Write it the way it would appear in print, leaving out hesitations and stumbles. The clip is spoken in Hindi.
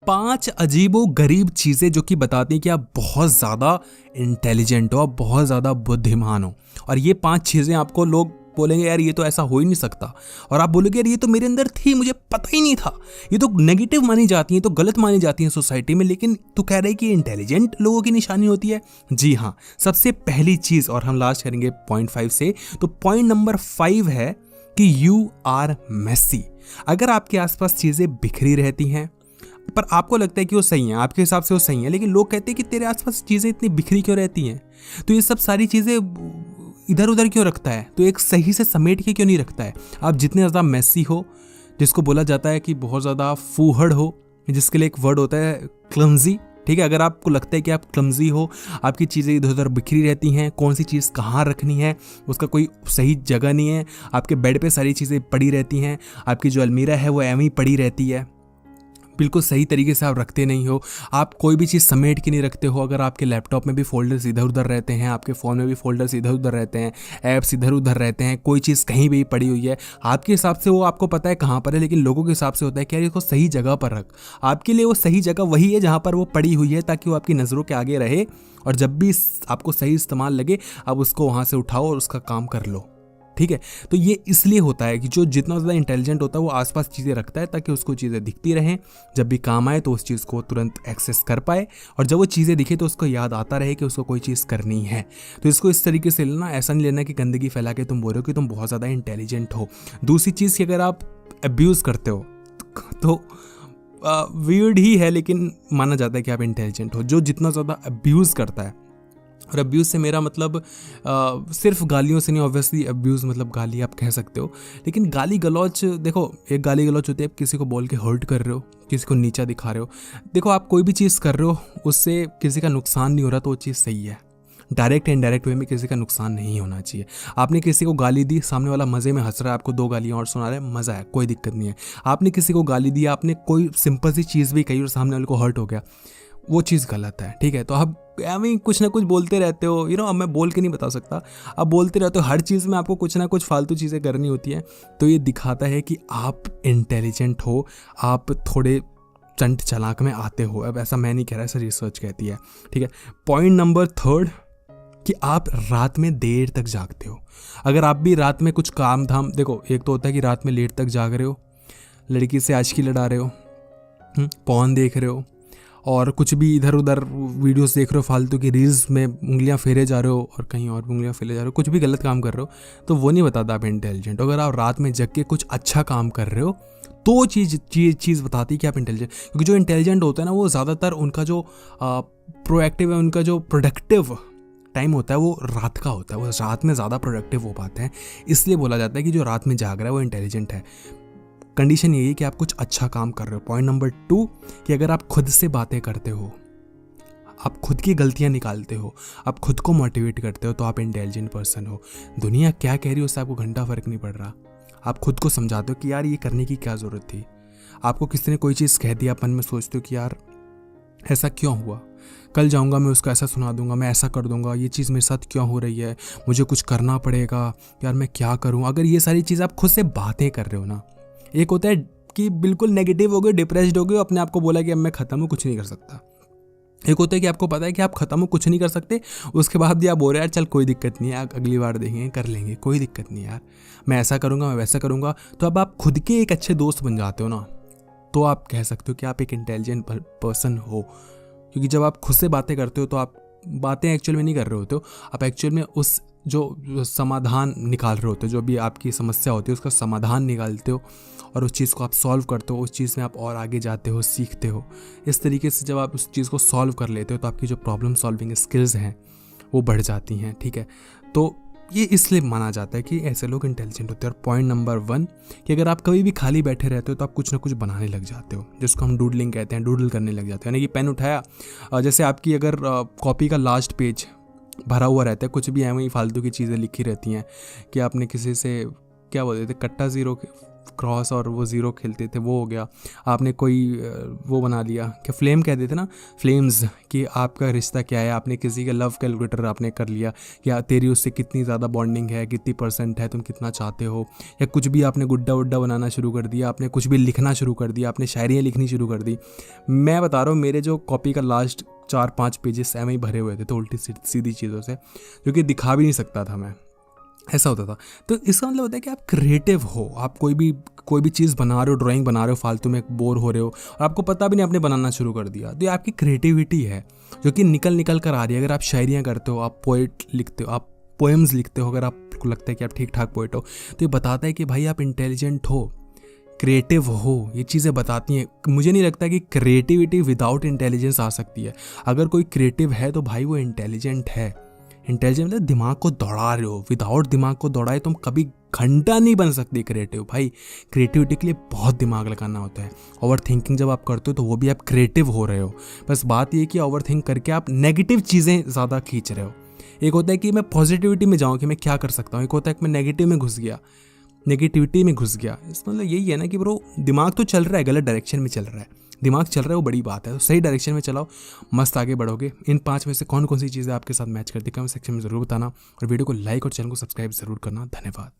5 अजीबो गरीब चीज़ें जो कि बताती हैं कि आप बहुत ज़्यादा इंटेलिजेंट हो, आप बहुत ज़्यादा बुद्धिमान हो। और ये 5 चीज़ें आपको लोग बोलेंगे यार ये तो ऐसा हो ही नहीं सकता, और आप बोलोगे यार ये तो मेरे अंदर थी, मुझे पता ही नहीं था। ये तो नेगेटिव मानी जाती हैं, तो गलत मानी जाती हैं सोसाइटी में, लेकिन तू कह रहे कि इंटेलिजेंट लोगों की निशानी होती है। जी हाँ, सबसे पहली चीज़, और हम लास्ट करेंगे पॉइंट 5 से, तो पॉइंट नंबर 5 है कि यू आर मेसी। अगर आपके आसपास चीज़ें बिखरी रहती हैं पर आपको लगता है कि वो सही है, आपके हिसाब से वो सही है, लेकिन लोग कहते हैं कि तेरे आसपास चीज़ें इतनी बिखरी क्यों रहती हैं, तो ये सब सारी चीज़ें इधर उधर क्यों रखता है, तो एक सही से समेट के क्यों नहीं रखता है। आप जितने ज़्यादा मैसी हो, जिसको बोला जाता है कि बहुत ज़्यादा फूहड़ हो, जिसके लिए एक वर्ड होता है क्लमजी, ठीक है। अगर आपको लगता है कि आप क्लमजी हो, आपकी चीज़ें इधर उधर बिखरी रहती हैं, कौन सी चीज़ कहाँ रखनी है उसका कोई सही जगह नहीं है, आपके बेड पे सारी चीज़ें पड़ी रहती हैं, आपकी जो अलमीरा है वो एवं ही पड़ी रहती है, बिल्कुल सही तरीके से आप रखते नहीं हो, आप कोई भी चीज़ समेट के नहीं रखते हो। अगर आपके लैपटॉप में भी फोल्डर्स इधर उधर रहते हैं, आपके फ़ोन में भी फोल्डर्स इधर उधर रहते हैं, ऐप्स इधर उधर रहते हैं, कोई चीज़ कहीं भी पड़ी हुई है, आपके हिसाब से वो आपको पता है कहाँ पर है, लेकिन लोगों के हिसाब से होता है कि यार इसको सही जगह पर रख। आपके लिए वो सही जगह वही है जहाँ पर वो पड़ी हुई है, ताकि वो आपकी नज़रों के आगे रहे, और जब भी आपको सही इस्तेमाल लगे आप उसको वहाँ से उठाओ और उसका काम कर लो, ठीक है। तो ये इसलिए होता है कि जो जितना ज़्यादा इंटेलिजेंट होता है वो आसपास चीज़ें रखता है, ताकि उसको चीज़ें दिखती रहें, जब भी काम आए तो उस चीज़ को तुरंत एक्सेस कर पाए, और जब वो चीज़ें दिखे तो उसको याद आता रहे कि उसको कोई चीज़ करनी है। तो इसको इस तरीके से लेना, ऐसा नहीं लेना कि गंदगी फैला के तुम बोल रहे हो कि तुम बहुत ज़्यादा इंटेलिजेंट हो। दूसरी चीज़ कि अगर आप अब्यूज़ करते हो तो वियर्ड ही है, लेकिन माना जाता है कि आप इंटेलिजेंट हो। जो जितना ज़्यादा अब्यूज़ करता है, और अब्यूज़ से मेरा मतलब सिर्फ गालियों से नहीं, ऑब्वियसली अब्यूज़ मतलब गाली आप कह सकते हो, लेकिन गाली गलौच, देखो एक गाली गलौच होती है आप किसी को बोल के हर्ट कर रहे हो, किसी को नीचा दिखा रहे हो। देखो आप कोई भी चीज़ कर रहे हो उससे किसी का नुकसान नहीं हो रहा तो वो चीज़ सही है। डायरेक्ट इनडायरेक्ट वे में किसी का नुकसान नहीं होना चाहिए। आपने किसी को गाली दी, सामने वाला मज़े में हंस रहा है, आपको 2 गालियाँ और सुना रहा है, मज़ा है, कोई दिक्कत नहीं है। आपने किसी को गाली दी, आपने कोई सिंपल सी चीज़ भी कही और सामने वाले को हर्ट हो गया, वो चीज़ गलत है, ठीक है। तो आप कुछ ना कुछ बोलते रहते हो, अब मैं बोल के नहीं बता सकता, आप बोलते रहते हो, हर चीज़ में आपको कुछ ना कुछ फालतू चीज़ें करनी होती हैं, तो ये दिखाता है कि आप इंटेलिजेंट हो, आप थोड़े चंट चालाक में आते हो। अब ऐसा मैं नहीं कह रहा, ऐसा रिसर्च कहती है, ठीक है। पॉइंट नंबर 3 कि आप रात में देर तक जागते हो। अगर आप भी रात में कुछ काम धाम, देखो एक तो होता है कि रात में लेट तक जाग रहे हो, लड़की से आशिकी लड़ा रहे हो, पॉर्न देख रहे हो, और कुछ भी इधर उधर वीडियोस देख रहे हो, फालतू की रील्स में उंगलियां फेरे जा रहे हो और कहीं और उंगलियां फेरे जा रहे हो, कुछ भी गलत काम कर रहे हो, तो वो नहीं बताता आप इंटेलिजेंट। अगर आप रात में जग के कुछ अच्छा काम कर रहे हो तो चीज़ बताती है कि आप इंटेलिजेंट। क्योंकि जो इंटेलिजेंट होता है ना, वो ज़्यादातर उनका जो प्रोएक्टिव है, उनका जो प्रोडक्टिव टाइम होता है वो रात का होता है, वो रात में ज़्यादा प्रोडक्टिव हो पाते हैं। इसलिए बोला जाता है कि जो रात में जाग रहा है वो इंटेलिजेंट है। कंडीशन यही है कि आप कुछ अच्छा काम कर रहे हो। पॉइंट नंबर 2 कि अगर आप खुद से बातें करते हो, आप खुद की गलतियां निकालते हो, आप खुद को मोटिवेट करते हो, तो आप इंटेलिजेंट पर्सन हो। दुनिया क्या कह रही है उससे आपको घंटा फर्क नहीं पड़ रहा। आप खुद को समझाते हो कि यार ये करने की क्या ज़रूरत थी। आपको किसी ने कोई चीज़ कह दिया, अपन में सोचते हो कि यार ऐसा क्यों हुआ, कल जाऊंगा मैं उसको ऐसा सुना दूंगा, मैं ऐसा कर दूंगा, ये चीज़ मेरे साथ क्यों हो रही है, मुझे कुछ करना पड़ेगा, यार मैं क्या करूं। अगर ये सारी चीज़ आप खुद से बातें कर रहे हो ना, एक होता है कि बिल्कुल नेगेटिव हो गए, डिप्रेस्ड हो गए, अपने आप को बोला कि अब मैं ख़त्म हूँ, कुछ नहीं कर सकता। एक होता है कि आपको पता है कि आप ख़त्म हो, कुछ नहीं कर सकते, उसके बाद भी आप बोल रहे यार चल कोई दिक्कत नहीं है, अगली बार देखेंगे, कर लेंगे, कोई दिक्कत नहीं यार, मैं ऐसा करूँगा, मैं वैसा करूँगा। तो अब आप खुद के एक अच्छे दोस्त बन जाते हो ना, तो आप कह सकते हो कि आप एक इंटेलिजेंट पर्सन हो। क्योंकि जब आप खुद से बातें करते हो तो आप बातें एक्चुअल में नहीं कर रहे होते हो, आप एक्चुअल में उस जो समाधान निकाल रहे होते हो, जो भी आपकी समस्या होती है उसका समाधान निकालते हो और उस चीज़ को आप सॉल्व करते हो, उस चीज़ में आप और आगे जाते हो, सीखते हो। इस तरीके से जब आप उस चीज़ को सॉल्व कर लेते हो तो आपकी जो प्रॉब्लम सॉल्विंग स्किल्स हैं वो बढ़ जाती हैं, ठीक है। तो ये इसलिए माना जाता है कि ऐसे लोग इंटेलिजेंट होते हैं। और पॉइंट नंबर 1 कि अगर आप कभी भी खाली बैठे रहते हो तो आप कुछ ना कुछ बनाने लग जाते हो, जिसको हम डूडलिंग कहते हैं, डूडल करने लग जाते हो। यानी कि पेन उठाया, जैसे आपकी अगर कॉपी का लास्ट पेज भरा हुआ रहता है, कुछ भी है वही फालतू की चीज़ें लिखी रहती हैं कि आपने किसी से क्या बोलते थे, कट्टा ज़ीरो क्रॉस और वो ज़ीरो खेलते थे, वो हो गया। आपने कोई वो बना लिया, क्या फ्लेम कह देते ना, फ्लेम्स, कि आपका रिश्ता क्या है, आपने किसी का लव कैलकुलेटर आपने कर लिया, या तेरी उससे कितनी ज़्यादा बॉन्डिंग है, कितनी % है, तुम कितना चाहते हो, या कुछ भी आपने गुड्डा वुड्डा बनाना शुरू कर दिया, आपने कुछ भी लिखना शुरू कर दिया, आपने शायरियाँ लिखनी शुरू कर दी। मैं बता रहा हूँ, मेरे जो कॉपी का लास्ट 4-5 पेजेस ऐसे ही भरे हुए थे, तो उल्टी सीधी चीज़ों से, जो कि दिखा भी नहीं सकता था मैं, ऐसा होता था। तो इसका मतलब होता है कि आप क्रिएटिव हो, आप कोई भी चीज़ बना रहे हो, ड्राइंग बना रहे हो, फालतू में बोर हो रहे हो और आपको पता भी नहीं आपने बनाना शुरू कर दिया, तो ये आपकी क्रिएटिविटी है जो कि निकल कर आ रही है। अगर आप शायरियाँ करते हो, आप पोइट लिखते हो, आप पोएम्स लिखते हो, अगर आपको लगता है कि आप ठीक ठाक पोइट हो, तो ये बताता है कि भाई आप इंटेलिजेंट हो, क्रिएटिव हो। ये चीज़ें बताती हैं। मुझे नहीं लगता कि क्रिएटिविटी विदाउट इंटेलिजेंस आ सकती है। अगर कोई क्रिएटिव है तो भाई वो इंटेलिजेंट है। इंटेलिजेंट मतलब दिमाग को दौड़ा रहे हो, विदाउट दिमाग को दौड़ाए तुम कभी घंटा नहीं बन सकती क्रिएटिव। भाई क्रिएटिविटी के लिए बहुत दिमाग लगाना होता है। ओवर थिंकिंग जब आप करते हो तो वो भी आप क्रिएटिव हो रहे हो। बस बात ये कि ओवर थिंक करके आप नेगेटिव चीज़ें ज़्यादा खींच रहे हो। एक होता है कि मैं पॉजिटिविटी में जाऊँ कि मैं क्या कर सकता हूँ, एक होता है कि मैं नेगेटिविटी में घुस गया। इस मतलब यही है ना कि ब्रो, दिमाग तो चल रहा है, गलत डायरेक्शन में चल रहा है, दिमाग चल रहा है वो बड़ी बात है, तो सही डायरेक्शन में चलाओ, मस्त आगे बढ़ोगे। इन 5 में से कौन कौन सी चीज़ें आपके साथ मैच करती है कमेंट सेक्शन में ज़रूर बताना, और वीडियो को लाइक और चैनल को सब्सक्राइब ज़रूर करना। धन्यवाद।